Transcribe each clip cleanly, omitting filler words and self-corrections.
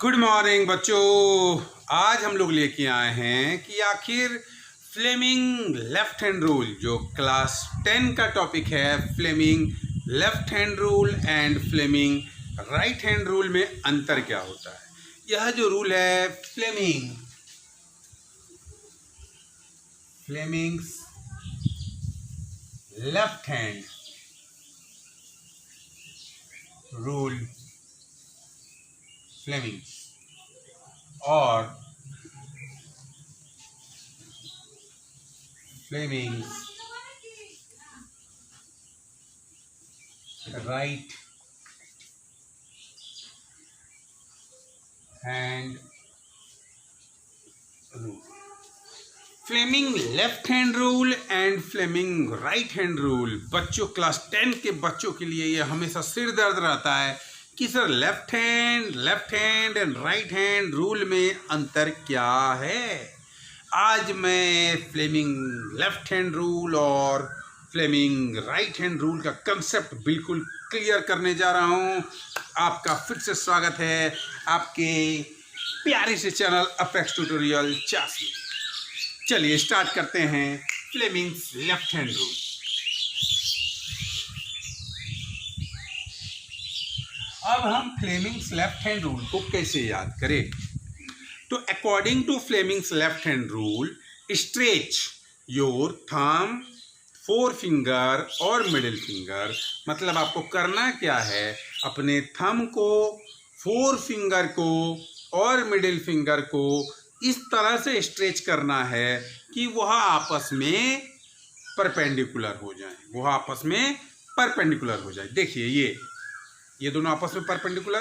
Good morning बच्चों। आज हम लोग लेके आए हैं कि आखिर फ्लेमिंग लेफ्ट हैंड रूल जो क्लास 10 का टॉपिक है, Fleming left hand rule and Fleming right hand rule में अंतर क्या होता है। यह जो रूल है Fleming's left hand rule, Fleming's और Fleming's right hand rule. Fleming left hand rule and Fleming right hand rule बच्चों, क्लास 10 के बच्चों के लिए ये हमेशा सिर दर्द रहता है कि sir left hand and right hand rule में अंतर क्या है। आज मैं फ्लेमिंग लेफ्ट हैंड रूल और फ्लेमिंग राइट हैंड रूल का कंसेप्ट बिल्कुल क्लियर करने जा रहा हूँ। आपका फिर से स्वागत है आपके प्यारे से चैनल अपेक्स ट्यूटोरियल 84। चलिए स्टार्ट करते हैं फ्लेमिंग्स लेफ्ट हैंड रूल। अब हम फ्लेमिंग्स लेफ्ट हैंड रूल को कैसे याद करें, तो according to Fleming's left hand rule, stretch your thumb, forefinger और मिडिल फिंगर। मतलब आपको करना क्या है, अपने थंब को, फोर फिंगर को और मिडिल फिंगर को इस तरह से स्ट्रेच करना है कि वह आपस में परपेंडिकुलर हो जाए, देखिए ये दोनों आपस में परपेंडिकुलर।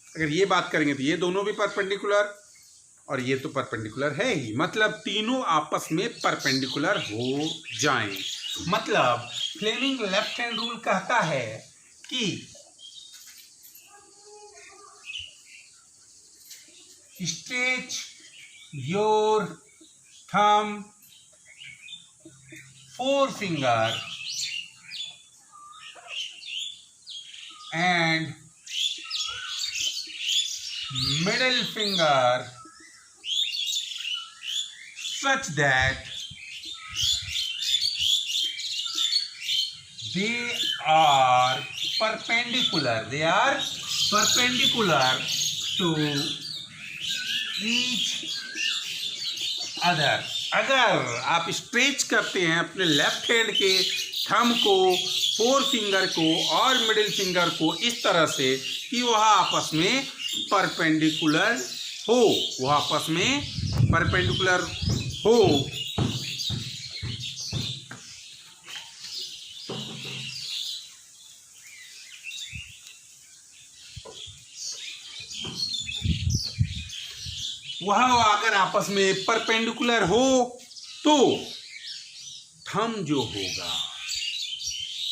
अगर ये बात करेंगे तो ये दोनों भी परपेंडिकुलर और ये तो परपेंडिकुलर है ही, मतलब तीनों आपस में परपेंडिकुलर हो जाएं। मतलब फ्लेमिंग लेफ्ट हैंड रूल कहता है कि stretch your thumb, four finger and middle finger such that they are perpendicular to each other। अगर आप स्ट्रेच करते हैं अपने लेफ्ट हैंड के थंब को, फोर फिंगर को और मिडिल फिंगर को इस तरह से कि वह आपस में परपेंडिकुलर हो, वह अगर आपस में परपेंडिकुलर हो तो थंब जो होगा,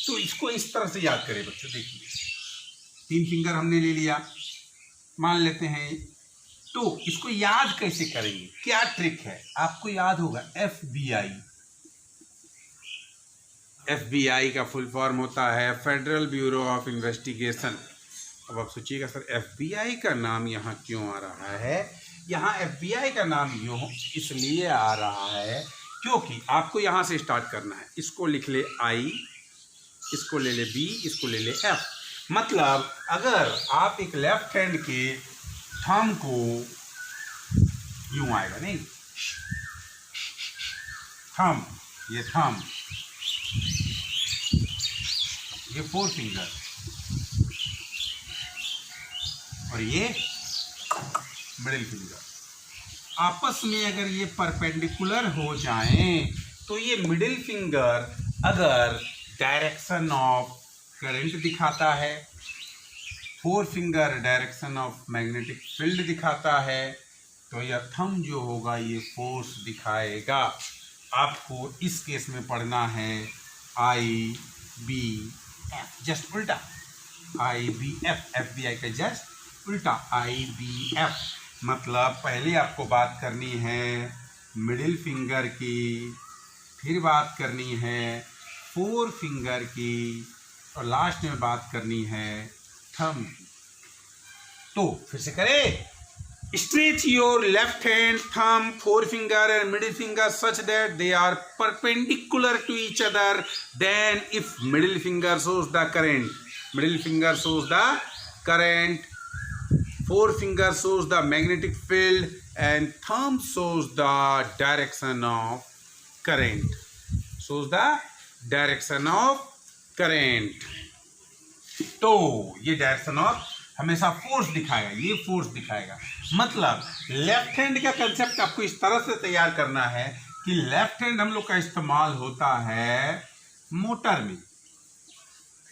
तो इसको इस तरह से याद करें बच्चों। देखिए 3 फिंगर हमने ले लिया, मान लेते हैं, तो इसको याद कैसे करेंगे, क्या ट्रिक है आपको याद होगा, FBI का फुल फॉर्म होता है फेडरल ब्यूरो ऑफ इन्वेस्टिगेशन। अब आप सोचिएगा सर FBI का नाम यहाँ क्यों आ रहा है। यहाँ FBI का नाम यूँ इसलिए आ रहा है क्योंकि आपको यहाँ से स्टार्ट करना है। इसको लिख ले I, इसको ले ले B, इसको ले ले F। मतलब अगर आप एक लेफ्ट हैंड के थंब को यूं आएगा, नहीं थंब, ये थंब, ये फोर फिंगर और ये मिडिल फिंगर आपस में अगर ये परपेंडिकुलर हो जाएं तो ये मिडिल फिंगर अगर डायरेक्शन ऑफ करंट दिखाता है, four finger direction of magnetic field दिखाता है, तो यह थंब जो होगा ये फोर्स दिखाएगा। आपको इस केस में पढ़ना है IBF, जस्ट उल्टा, IBF, FBI का जस्ट उल्टा IBF। मतलब पहले आपको बात करनी है मिडिल फिंगर की, फिर बात करनी है फोर फिंगर की और लास्ट में बात करनी है थंब की। तो फिर से करें, stretch your left hand, thumb, forefinger and middle finger such that they are perpendicular to each other. Then if middle finger shows the current, middle finger shows the current, forefinger shows the magnetic field and thumb shows the direction of current, shows the direction of current. तो ये direction of हमेशा force दिखाएगा, ये force दिखाएगा। मतलब left hand का concept आपको इस तरह से तैयार करना है कि लेफ्ट हैंड हम लोग का इस्तेमाल होता है मोटर में।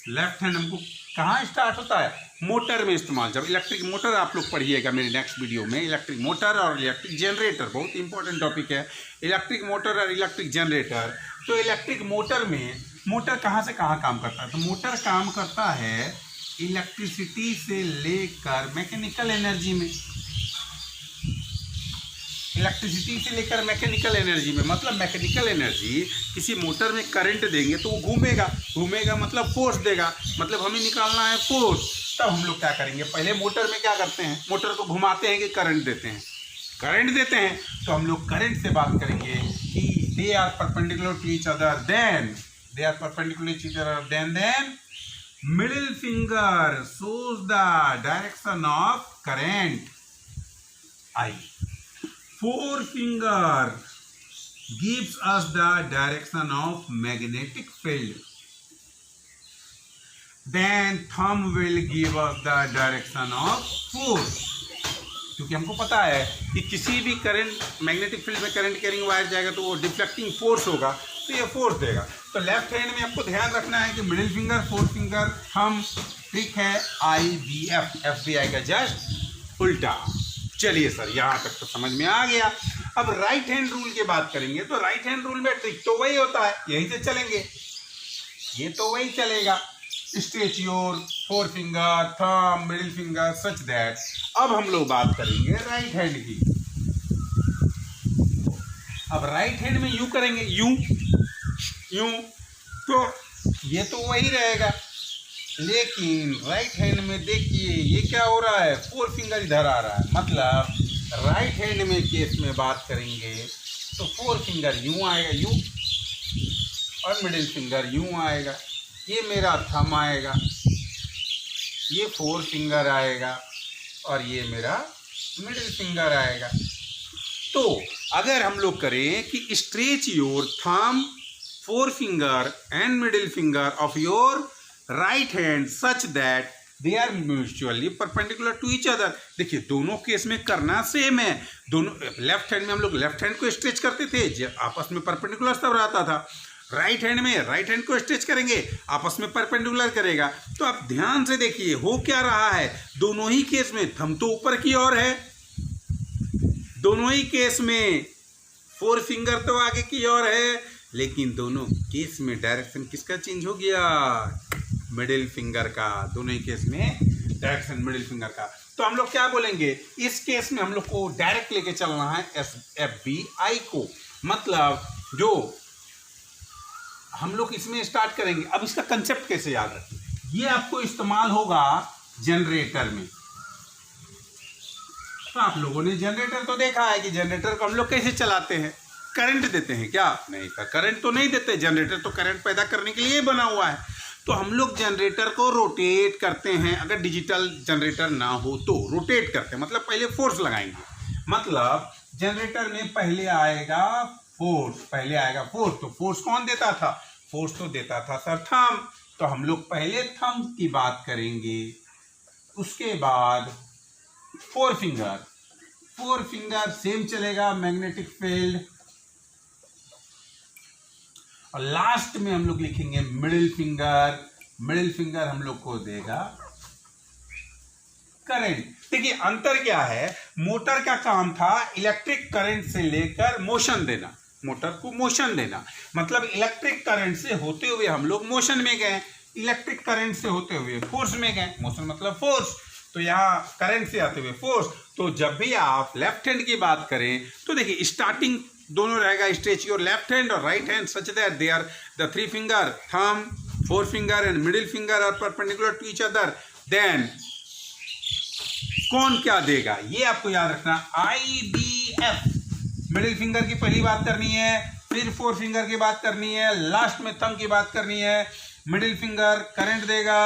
लेफ्ट हैंड हमको कहाँ स्टार्ट होता है? मोटर में इस्तेमाल। जब इलेक्ट्रिक मोटर आप लोग पढ़िएगा मेरे नेक्स्ट वीडियो में, इलेक्ट्रिक मोटर और इलेक्ट्रिक जनरेटर, बहुत इंपॉर्टेंट टॉपिक है इलेक्ट्रिक मोटर और इलेक्ट्रिक जनरेटर। तो इलेक्ट्रिक मोटर में मोटर कहाँ से कहाँ काम करता है? तो मोटर काम करता है इलेक्ट्रिसिटी से लेकर मैकेनिकल एनर्जी में, इलेक्ट्रिसिटी से लेकर मैकेनिकल एनर्जी में। मतलब मैकेनिकल एनर्जी किसी मोटर में करंट देंगे तो वो घूमेगा, घूमेगा मतलब फोर्स देगा, मतलब हमें निकालना है फोर्स। तब हम लोग क्या करेंगे, पहले मोटर में क्या करते हैं, मोटर को घुमाते हैं कि करंट देते हैं, करंट देते हैं। तो हम लोग करंट से बात करेंगे कि they are perpendicular to each other, then they are perpendicular to each other, then middle finger shows the direction of current I. Forefinger gives us the direction of magnetic field. Then thumb will give us the direction of force. क्योंकि हमको पता है कि किसी भी current magnetic field में current carrying wire जाएगा तो वो डिफ्लेक्टिंग फोर्स होगा, तो ये फोर्स देगा। तो लेफ्ट हैंड में आपको ध्यान रखना है कि middle finger, fourth finger, thumb, trick है IBF, FBI का जस्ट उल्टा। चलिए सर, यहाँ तक तो समझ में आ गया। अब राइट हैंड रूल की बात करेंगे तो राइट हैंड रूल में ट्रिक तो वही होता है, यहीं से चलेंगे, ये तो वही चलेगा। Stretch your four finger, thumb, middle finger such that. अब हम लोग बात करेंगे राइट हैंड की। अब राइट हैंड में यूं करेंगे, यूं यूं, तो ये तो वही रहेगा, लेकिन राइट हैंड में देखिए ये क्या हो रहा है, फोर फिंगर इधर आ रहा है। मतलब राइट हैंड में केस में बात करेंगे तो फोर फिंगर यूं आएगा, यूं, और मिडिल फिंगर यूं आएगा, ये मेरा थंब आएगा, ये फोर फिंगर आएगा और ये मेरा मिडिल फिंगर आएगा। तो अगर हम लोग करें कि stretch your thumb, forefinger and middle finger of your right hand such that they are mutually perpendicular to each other. देखिए दोनों केस में करना सेम है। दोनों लेफ्ट हैंड में हम लोग लेफ्ट हैंड को स्ट्रेच करते थे, जब आपस में परपेंडिकुलर तब रहता था। राइट हैंड में राइट हैंड को स्ट्रेच करेंगे, आपस में परपेंडिकुलर करेगा। तो आप ध्यान से देखिए हो क्या रहा है, दोनों ही केस में थंब तो ऊपर की ओर है, दोनों ही केस में फोर फिंगर तो आगे की ओर है, लेकिन दोनों केस में डायरेक्शन किसका चेंज हो गया, मिडिल फिंगर का। दोनों ही केस में डायरेक्शन मिडिल फिंगर का। तो हम लोग क्या बोलेंगे, इस केस में हम लोग को डायरेक्ट लेके चलना है FBI को। मतलब जो हम लोग इसमें स्टार्ट करेंगे, अब इसका कंसेप्ट कैसे याद रखें, ये आपको इस्तेमाल होगा जनरेटर में। तो आप लोगों ने जनरेटर तो देखा है कि जनरेटर को हम लोग कैसे चलाते हैं, करंट देते हैं क्या? नहीं, करंट तो नहीं देते, जनरेटर तो करंट पैदा करने के लिए बना हुआ है। तो हम लोग जनरेटर को रोटेट करते हैं। अगर डिजिटल जनरेटर ना हो तो रोटेट करते हैं, मतलब पहले फोर्स लगाएंगे। मतलब जनरेटर में पहले आएगा फोर्स, पहले आएगा फोर्स। तो फोर्स कौन देता था? फोर्स तो देता था सर थंब। तो हम लोग पहले थंब की बात करेंगे, उसके बाद four finger, four finger same चलेगा मैग्नेटिक फील्ड, और लास्ट में हम लोग लिखेंगे मिडिल फिंगर। मिडिल फिंगर हम लोग को देगा करंट। देखिए अंतर क्या है, मोटर का काम था इलेक्ट्रिक करंट से लेकर मोशन देना, मोटर को मोशन देना। मतलब इलेक्ट्रिक करंट से होते हुए हम लोग मोशन में गए, इलेक्ट्रिक करंट से होते हुए फोर्स में गए। मोशन मतलब फोर्स, तो यहाँ करंट से आते हुए फोर्स। तो जब भी आप लेफ्ट हैंड की बात करें तो देखिए स्टार्टिंग दोनों रहेगा, स्ट्रेच योर लेफ्ट हैंड और right hand such that they are the three finger, thumb, forefinger and middle finger are perpendicular to each other. Then कौन क्या देगा, ये आपको याद रखना। IDF, मिडिल फिंगर की पहली बात करनी है, फिर फोर फिंगर की बात करनी है, लास्ट में थंब की बात करनी है। मिडिल फिंगर करंट देगा,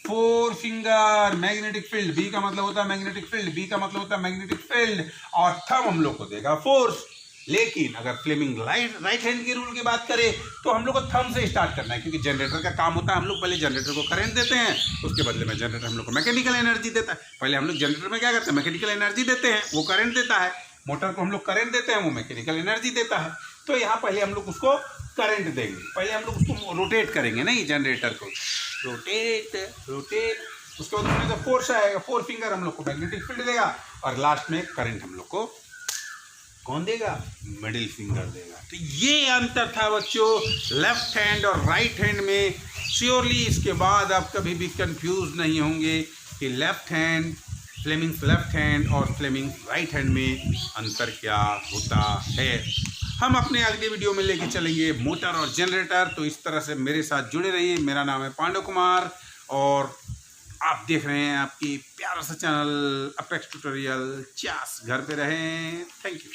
forefinger magnetic field, B का मतलब होता है मैग्नेटिक फील्ड, बी का मतलब होता है मैग्नेटिक फील्ड, और थंब हम लोग को देगा फोर्स। लेकिन अगर फ्लेमिंग राइट हैंड के रूल की बात करें तो हम लोग को थंब से स्टार्ट करना है, क्योंकि जनरेटर का काम होता है, हम लोग पहले जनरेटर को करंट देते हैं, उसके बदले में जनरेटर हम लोग को मैकेनिकल एनर्जी देता है। पहले हम लोग जनरेटर में क्या करते हैं, मैकेनिकल एनर्जी देते हैं, वो करंट देता है। मोटर को हम लोग करंट देते हैं, वो मैकेनिकल एनर्जी देता है। तो यहाँ पहले हम लोग उसको करंट देंगे, पहले हम लोग उसको रोटेट करेंगे, नहीं जनरेटर को रोटेट, उसके बाद उसमें जो फोर्स आएगा, फोर फिंगर हम लोग को मैग्नेटिक फील्ड देगा, और लास्ट में करंट हम लोग को कौन देगा, मिडिल फिंगर देगा। तो ये अंतर था बच्चों लेफ्ट हैंड और राइट हैंड में। श्योरली इसके बाद आप कभी भी कंफ्यूज नहीं होंगे कि left hand, Fleming's left hand और फ्लेमिंग्स राइट हैंड में अंतर क्या होता है। हम अपने अगले वीडियो में लेके चलेंगे मोटर और जनरेटर। तो इस तरह से मेरे साथ जुड़े रहिए। मेरा नाम है पांडव कुमार और आप देख रहे हैं आपकी प्यारा सा चैनल अपेक्स ट्यूटोरियल। चास घर पे रहें। Thank you.